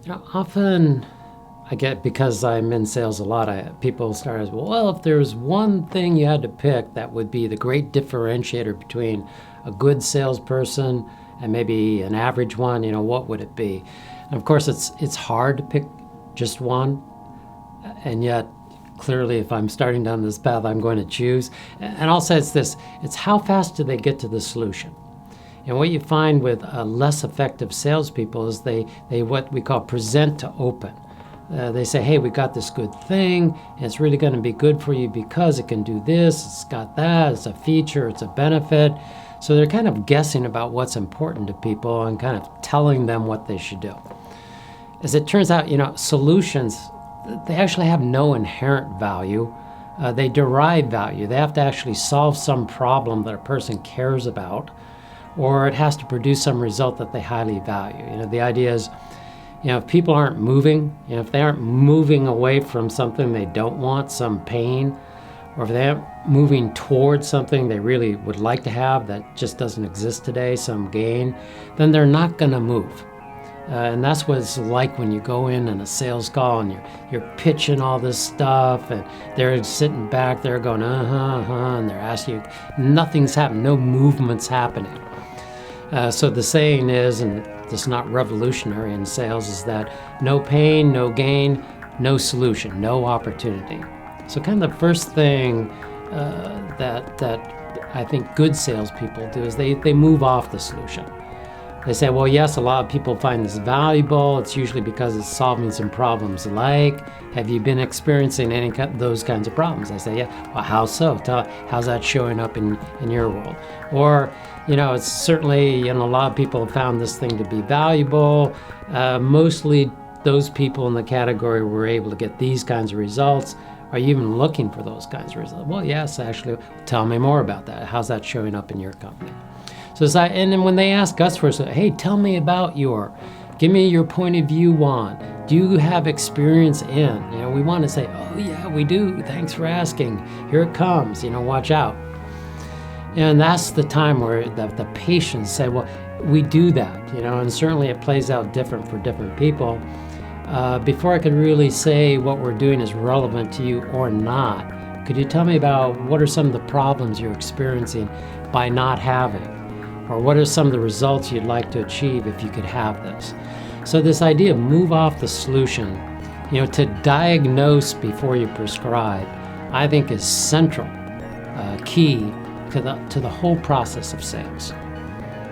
Often I get, because I'm in sales a lot, people start as, well, if there's one thing you had to pick that would be the great differentiator between a good salesperson and maybe an average one, what would it be? And of course, it's hard to pick just one, and yet clearly if I'm starting down this path, I'm going to choose. And also it's how fast do they get to the solution? And what you find with less effective salespeople is they what we call present to open. They say, hey, we got this good thing, and it's really going to be good for you because it can do this, it's got that, it's a feature, it's a benefit. So they're kind of guessing about what's important to people and kind of telling them what they should do. As it turns out, solutions, they actually have no inherent value. They derive value. They have to actually solve some problem that a person cares about, or it has to produce some result that they highly value. The idea is, if people aren't moving, if they aren't moving away from something they don't want, some pain, or if they aren't moving towards something they really would like to have that just doesn't exist today, some gain, then they're not going to move. And that's what it's like when you go in a sales call and you're pitching all this stuff, and they're sitting back there going, and they're asking you, nothing's happening, no movement's happening. So the saying is, and this is not revolutionary in sales, is that no pain, no gain, no solution, no opportunity. So kind of the first thing that I think good salespeople do is they move off the solution. They say, well, yes, a lot of people find this valuable. It's usually because it's solving some problems. Like, have you been experiencing any those kinds of problems? I say, yeah. Well, how so? How's that showing up in your world? Or, it's certainly, a lot of people have found this thing to be valuable. Mostly those people in the category were able to get these kinds of results. Are you even looking for those kinds of results? Well, yes, actually. Tell me more about that. How's that showing up in your company? And then when they ask us for, hey, tell me about give me your point of view on, do you have experience in? We want to say, oh yeah, we do. Thanks for asking. Here it comes. Watch out. And that's the time where the patients say, well, we do that. And certainly it plays out different for different people. Before I could really say what we're doing is relevant to you or not, could you tell me about what are some of the problems you're experiencing by not having? Or what are some of the results you'd like to achieve if you could have this? So this idea of move off the solution, to diagnose before you prescribe, I think is central, key to the whole process of sales.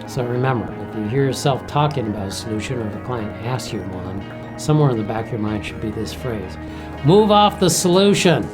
So remember, if you hear yourself talking about a solution or if a client asks you one, somewhere in the back of your mind should be this phrase: move off the solution.